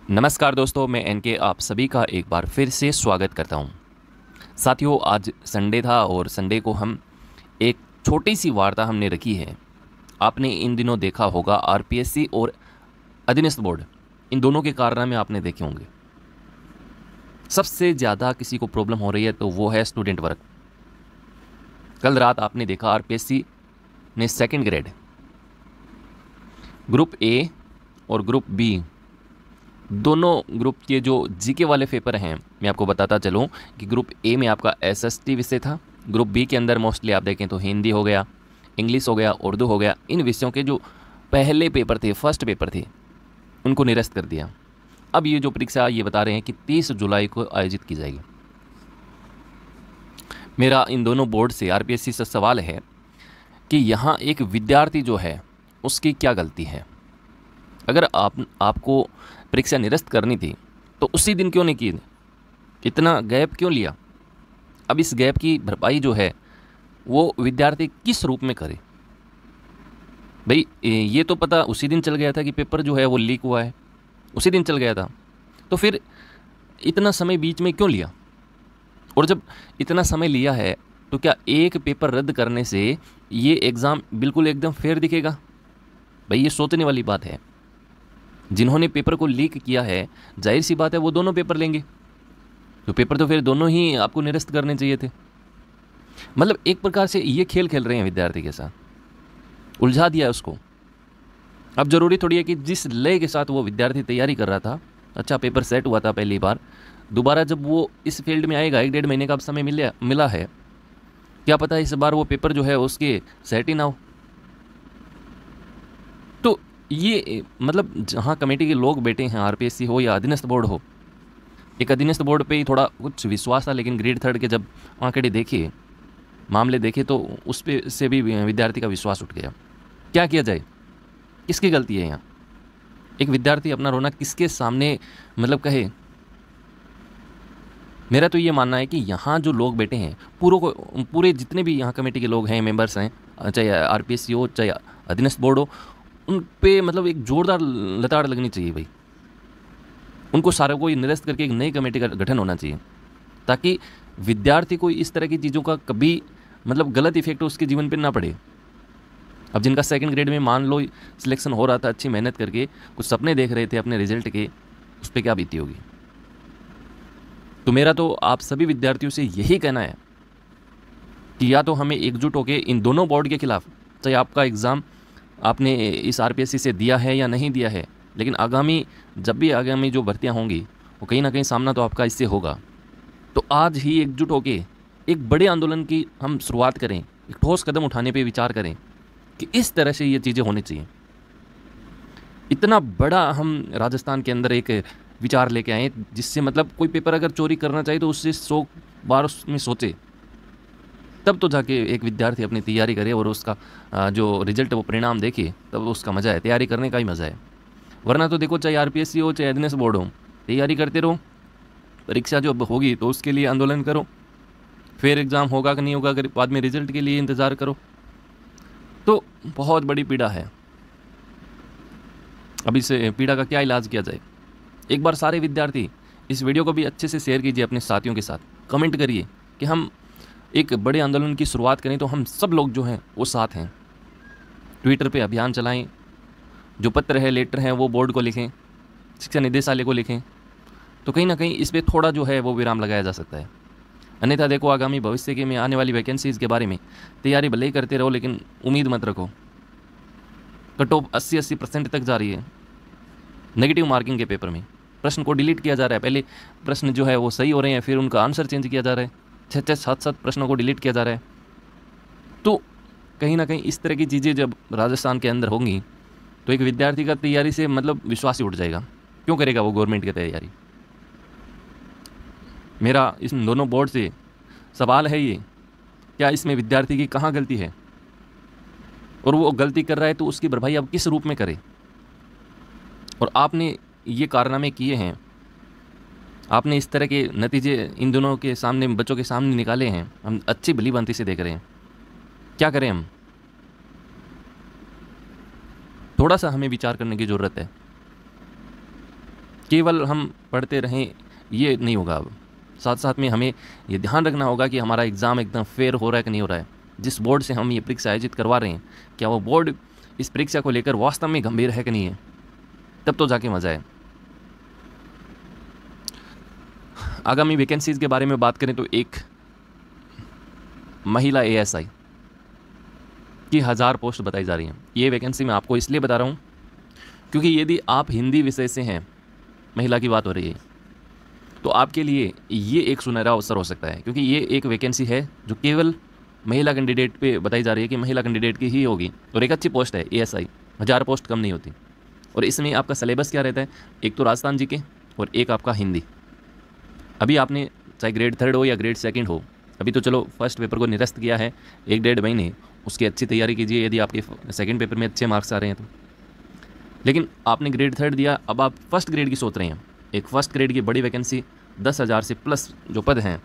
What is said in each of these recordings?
नमस्कार दोस्तों, मैं एनके आप सभी का एक बार फिर से स्वागत करता हूं। साथियों, आज संडे था और संडे को हम एक छोटी सी वार्ता हमने रखी है। आपने इन दिनों देखा होगा आरपीएससी और अधीनस्थ बोर्ड, इन दोनों के कारनामे आपने देखे होंगे। सबसे ज़्यादा किसी को प्रॉब्लम हो रही है तो वो है स्टूडेंट वर्क। कल रात आपने देखा आरपीएससी ने सेकंड ग्रेड ग्रुप ए और ग्रुप बी दोनों ग्रुप के जो जीके वाले पेपर हैं, मैं आपको बताता चलूँ कि ग्रुप ए में आपका एसएसटी विषय था। ग्रुप बी के अंदर मोस्टली आप देखें तो हिंदी हो गया, इंग्लिश हो गया, उर्दू हो गया। इन विषयों के जो पहले पेपर थे, फर्स्ट पेपर थे, उनको निरस्त कर दिया। अब ये जो परीक्षा ये बता रहे हैं कि 30 जुलाई को आयोजित की जाएगी। मेरा इन दोनों बोर्ड से, आरपीएससी से सवाल है कि यहाँ एक विद्यार्थी जो है उसकी क्या गलती है। अगर आपको परीक्षा निरस्त करनी थी तो उसी दिन क्यों नहीं की? इतना गैप क्यों लिया? अब इस गैप की भरपाई जो है वो विद्यार्थी किस रूप में करे? भाई, ये तो पता उसी दिन चल गया था कि पेपर जो है वो लीक हुआ है, उसी दिन चल गया था। तो फिर इतना समय बीच में क्यों लिया? और जब इतना समय लिया है तो क्या एक पेपर रद्द करने से ये एग्ज़ाम बिल्कुल एकदम फेयर दिखेगा? भाई, ये सोचने वाली बात है। जिन्होंने पेपर को लीक किया है, जाहिर सी बात है वो दोनों पेपर लेंगे, तो पेपर तो फिर दोनों ही आपको निरस्त करने चाहिए थे। मतलब एक प्रकार से ये खेल खेल रहे हैं विद्यार्थी के साथ, उलझा दिया उसको। अब ज़रूरी थोड़ी है कि जिस लय के साथ वो विद्यार्थी तैयारी कर रहा था, अच्छा पेपर सेट हुआ था पहली बार, दोबारा जब वो इस फील्ड में आएगा, 1-1.5 महीने का अब समय मिला है, क्या पता इस बार वो पेपर जो है उसके सेट ही ना हो। तो ये मतलब जहाँ कमेटी के लोग बैठे हैं, आरपीएससी हो या अधीनस्थ बोर्ड हो, एक अधीनस्थ बोर्ड पे ही थोड़ा कुछ विश्वास था, लेकिन ग्रेड थर्ड के जब आंकड़े देखे, मामले देखे, तो उस पे से भी विद्यार्थी का विश्वास उठ गया। क्या किया जाए? किसकी गलती है यहाँ? एक विद्यार्थी अपना रोना किसके सामने मतलब कहे? मेरा तो ये मानना है कि यहाँ जो लोग बैठे हैं, पूरे जितने भी यहाँ कमेटी के लोग हैं, मेंबर्स हैं, चाहे आरपीएससी हो चाहे अधीनस्थ बोर्ड हो, उन पे मतलब एक जोरदार लताड़ लगनी चाहिए भाई। उनको सारे को निरस्त करके एक नई कमेटी का गठन होना चाहिए, ताकि विद्यार्थी को इस तरह की चीज़ों का कभी मतलब गलत इफेक्ट उसके जीवन पर ना पड़े। अब जिनका सेकंड ग्रेड में मान लो सिलेक्शन हो रहा था, अच्छी मेहनत करके कुछ सपने देख रहे थे अपने रिजल्ट के, उस पर क्या बीती होगी? तो मेरा तो आप सभी विद्यार्थियों से यही कहना है कि या तो हमें एकजुट होकर इन दोनों बोर्ड के खिलाफ, चाहे आपका एग्ज़ाम आपने इस आरपीएससी से दिया है या नहीं दिया है, लेकिन जब भी आगामी जो भर्तियां होंगी वो कहीं ना कहीं सामना तो आपका इससे होगा। तो आज ही एकजुट होके एक बड़े आंदोलन की हम शुरुआत करें, एक ठोस कदम उठाने पे विचार करें कि इस तरह से ये चीज़ें होनी चाहिए। इतना बड़ा हम राजस्थान के अंदर एक विचार लेके आए जिससे मतलब कोई पेपर अगर चोरी करना चाहिए तो उससे 100 बार उसमें सोचे, तब तो जाके एक विद्यार्थी अपनी तैयारी करे और उसका जो रिजल्ट वो परिणाम देखे, तब उसका मज़ा है, तैयारी करने का ही मज़ा है। वरना तो देखो, चाहे आरपीएससी हो चाहे अधीनस्थ बोर्ड हो, तैयारी करते रहो, परीक्षा जो होगी तो उसके लिए आंदोलन करो, फिर एग्ज़ाम होगा कि नहीं होगा, अगर बाद में रिजल्ट के लिए इंतज़ार करो, तो बहुत बड़ी पीड़ा है। अब इस पीड़ा का क्या इलाज किया जाए? एक बार सारे विद्यार्थी इस वीडियो को भी अच्छे से शेयर कीजिए अपने साथियों के साथ, कमेंट करिए कि हम एक बड़े आंदोलन की शुरुआत करें, तो हम सब लोग जो हैं वो साथ हैं। ट्विटर पे अभियान चलाएं, जो पत्र है, लेटर हैं, वो बोर्ड को लिखें, शिक्षा निदेशालय को लिखें, तो कहीं ना कहीं इस पर थोड़ा जो है वो विराम लगाया जा सकता है। अन्यथा देखो, आगामी भविष्य के में आने वाली वैकेंसीज़ के बारे में तैयारी भले ही करते रहो, लेकिन उम्मीद मत रखो। कट ऑफ 80% तक जा रही है नेगेटिव मार्किंग के पेपर में। प्रश्न को डिलीट किया जा रहा है, पहले प्रश्न जो है वो सही हो रहे हैं, फिर उनका आंसर चेंज किया जा रहा है, 6-6, 7-7 प्रश्नों को डिलीट किया जा रहा है। तो कहीं ना कहीं इस तरह की चीज़ें जब राजस्थान के अंदर होंगी तो एक विद्यार्थी का तैयारी से मतलब विश्वास ही उठ जाएगा। क्यों करेगा वो गवर्नमेंट की तैयारी? मेरा इस दोनों बोर्ड से सवाल है ये, क्या इसमें विद्यार्थी की कहाँ गलती है? और वो गलती कर रहा है तो उसकी भरपाई अब किस रूप में करे? और आपने ये कारनामे किए हैं, आपने इस तरह के नतीजे इन दोनों के सामने, बच्चों के सामने निकाले हैं, हम अच्छी भली भांति से देख रहे हैं। क्या करें हम? थोड़ा सा हमें विचार करने की ज़रूरत है। केवल हम पढ़ते रहें ये नहीं होगा। अब साथ साथ में हमें ये ध्यान रखना होगा कि हमारा एग्ज़ाम एकदम फेयर हो रहा है कि नहीं हो रहा है। जिस बोर्ड से हम ये परीक्षा आयोजित करवा रहे हैं, क्या वो बोर्ड इस परीक्षा को लेकर वास्तव में गंभीर है कि नहीं है, तब तो जाके मज़ा है। आगामी वैकेंसीज़ के बारे में बात करें तो एक महिला ASI की 1000 पोस्ट बताई जा रही हैं। ये वैकेंसी मैं आपको इसलिए बता रहा हूँ क्योंकि यदि आप हिंदी विषय से हैं, महिला की बात हो रही है, तो आपके लिए ये एक सुनहरा अवसर हो सकता है, क्योंकि ये एक वैकेंसी है जो केवल महिला कैंडिडेट पे बताई जा रही है कि महिला कैंडिडेट की ही होगी, और एक अच्छी पोस्ट है ASI। 1000 पोस्ट कम नहीं होती। और इसमें आपका सिलेबस क्या रहता है, एक तो राजस्थान जी के और एक आपका हिंदी। अभी आपने चाहे ग्रेड 3 हो या ग्रेड 2 हो, अभी तो चलो फर्स्ट पेपर को निरस्त किया है 1-1.5 महीने, उसकी अच्छी तैयारी कीजिए यदि आपके सेकंड पेपर में अच्छे मार्क्स आ रहे हैं तो। लेकिन आपने ग्रेड 3 दिया, अब आप फर्स्ट ग्रेड की सोच रहे हैं। एक फर्स्ट ग्रेड की बड़ी वैकेंसी 10,000 से प्लस जो पद हैं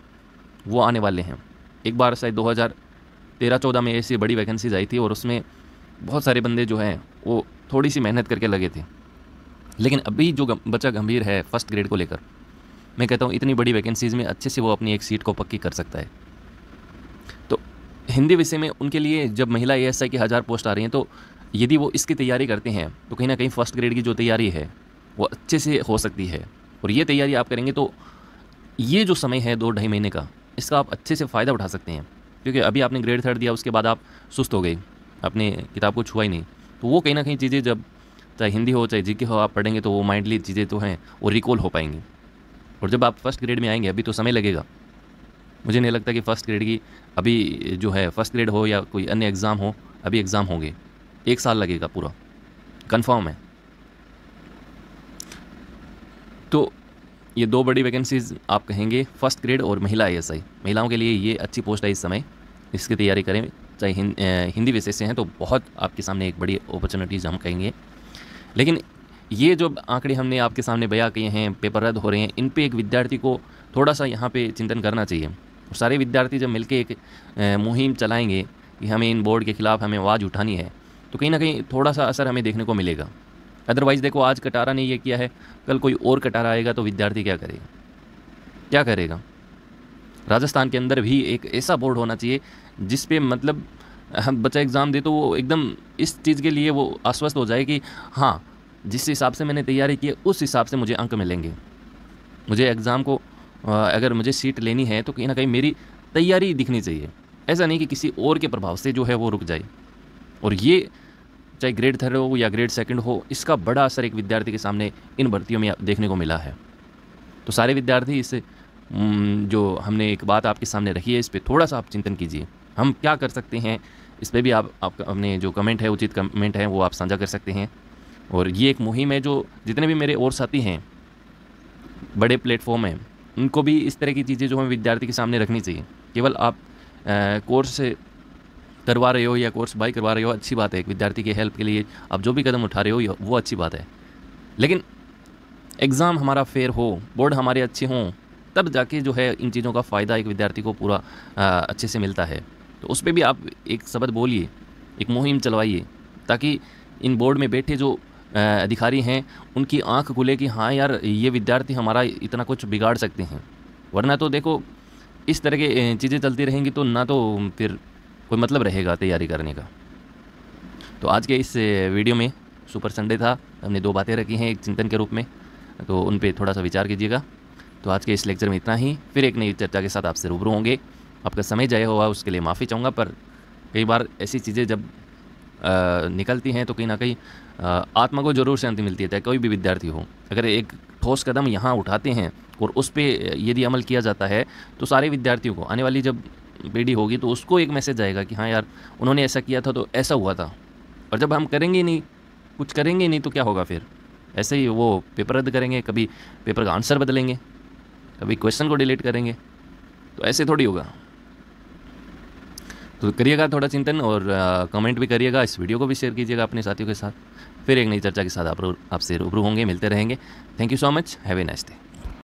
वो आने वाले हैं। एक बार शायद 2013-14 में ऐसी बड़ी वैकेंसीज आई थी और उसमें बहुत सारे बंदे जो हैं वो थोड़ी सी मेहनत करके लगे थे। लेकिन अभी जो बच्चा गंभीर है फर्स्ट ग्रेड को लेकर, मैं कहता हूँ इतनी बड़ी वैकेंसीज़ में अच्छे से वो अपनी एक सीट को पक्की कर सकता है। तो हिंदी विषय में उनके लिए जब महिला ASI की 1000 पोस्ट आ रही हैं, तो यदि वो इसकी तैयारी करते हैं तो कहीं ना कहीं फर्स्ट ग्रेड की जो तैयारी है वो अच्छे से हो सकती है। और ये तैयारी आप करेंगे तो ये जो समय है 2-2.5 महीने का, इसका आप अच्छे से फ़ायदा उठा सकते हैं। क्योंकि अभी आपने ग्रेड 3 दिया, उसके बाद आप सुस्त हो गए, आपने किताब को छुआ ही नहीं, तो वो कहीं ना कहीं चीज़ें जब चाहे हिंदी हो चाहे GK हो आप पढ़ेंगे तो वो माइंडली चीज़ें तो हैं वो रिकॉल हो पाएंगी। और जब आप फर्स्ट ग्रेड में आएंगे, अभी तो समय लगेगा, मुझे नहीं लगता कि फ़र्स्ट ग्रेड की अभी जो है फर्स्ट ग्रेड हो या कोई अन्य एग्ज़ाम हो, अभी एग्ज़ाम होंगे, 1 साल लगेगा पूरा, कंफर्म है। तो ये 2 बड़ी वैकेंसीज़ आप कहेंगे फर्स्ट ग्रेड और महिला ASI। महिलाओं के लिए ये अच्छी पोस्ट है इस समय, इसकी तैयारी करें। चाहे हिंदी विषय से हैं तो बहुत आपके सामने एक बड़ी अपॉर्चुनिटीज़ हम कहेंगे। लेकिन ये जो आंकड़े हमने आपके सामने बयां किए हैं, पेपर रद्द हो रहे हैं, इन पे एक विद्यार्थी को थोड़ा सा यहाँ पे चिंतन करना चाहिए। सारे विद्यार्थी जब मिलकर एक मुहिम चलाएंगे कि हमें इन बोर्ड के ख़िलाफ़ हमें आवाज़ उठानी है, तो कहीं ना कहीं थोड़ा सा असर हमें देखने को मिलेगा। अदरवाइज़ देखो, आज कटारा ने ये किया है, कल कोई और कटारा आएगा तो विद्यार्थी क्या करेगा, क्या करेगा। राजस्थान के अंदर भी एक ऐसा बोर्ड होना चाहिए जिस पे मतलब हम बच्चा एग्ज़ाम दे तो वो एकदम इस चीज़ के लिए वो आश्वस्त हो जाए कि हाँ, जिस हिसाब से मैंने तैयारी की है उस हिसाब से मुझे अंक मिलेंगे। मुझे एग्ज़ाम को अगर मुझे सीट लेनी है तो कहीं ना कहीं मेरी तैयारी दिखनी चाहिए, ऐसा नहीं कि किसी और के प्रभाव से जो है वो रुक जाए। और ये चाहे ग्रेड 3 हो या ग्रेड 2 हो, इसका बड़ा असर एक विद्यार्थी के सामने इन भर्तियों में देखने को मिला है। तो सारे विद्यार्थी इस जो हमने एक बात आपके सामने रखी है, इस पर थोड़ा सा आप चिंतन कीजिए। हम क्या कर सकते हैं इस पर भी आप अपने जो कमेंट है, उचित कमेंट है, वो आप साझा कर सकते हैं। और ये एक मुहिम है जो जितने भी मेरे और साथी हैं बड़े प्लेटफॉर्म हैं, उनको भी इस तरह की चीज़ें जो हमें विद्यार्थी के सामने रखनी चाहिए। केवल आप कोर्स करवा रहे हो या कोर्स बाय करवा रहे हो, अच्छी बात है, एक विद्यार्थी की हेल्प के लिए आप जो भी कदम उठा रहे हो वो अच्छी बात है। लेकिन एग्ज़ाम हमारा फेयर हो, बोर्ड हमारे अच्छे हों, तब जाके जो है इन चीज़ों का फ़ायदा एक विद्यार्थी को पूरा अच्छे से मिलता है। तो उस पर भी आप एक शब्द बोलिए, एक मुहिम चलवाइए, ताकि इन बोर्ड में बैठे जो अधिकारी हैं उनकी आंख खुले कि हाँ यार, ये विद्यार्थी हमारा इतना कुछ बिगाड़ सकते हैं। वरना तो देखो, इस तरह की चीज़ें चलती रहेंगी तो ना तो फिर कोई मतलब रहेगा तैयारी करने का। तो आज के इस वीडियो में सुपर संडे था, हमने 2 बातें रखी हैं एक चिंतन के रूप में, तो उन पे थोड़ा सा विचार कीजिएगा। तो आज के इस लेक्चर में इतना ही, फिर एक नई चर्चा के साथ आपसे रूबरू होंगे। आपका समय जाया हुआ उसके लिए माफ़ी चाहूँगा, पर कई बार ऐसी चीज़ें जब निकलती हैं तो कहीं ना कहीं आत्मा को ज़रूर शांति मिलती है। चाहे कोई भी विद्यार्थी हो, अगर एक ठोस कदम यहाँ उठाते हैं और उस पर यदि अमल किया जाता है तो सारे विद्यार्थियों को, आने वाली जब पीढ़ी होगी तो उसको एक मैसेज आएगा कि हाँ यार, उन्होंने ऐसा किया था तो ऐसा हुआ था। और जब हम करेंगे नहीं, कुछ करेंगे नहीं, तो क्या होगा फिर? ऐसे ही वो पेपर रद्द करेंगे, कभी पेपर का आंसर बदलेंगे, कभी क्वेश्चन को डिलीट करेंगे, तो ऐसे थोड़ी होगा। तो करिएगा थोड़ा चिंतन, और कमेंट भी करिएगा, इस वीडियो को भी शेयर कीजिएगा अपने साथियों के साथ। फिर एक नई चर्चा के साथ आपसे रूबरू होंगे, मिलते रहेंगे। Thank you so much, have a nice day.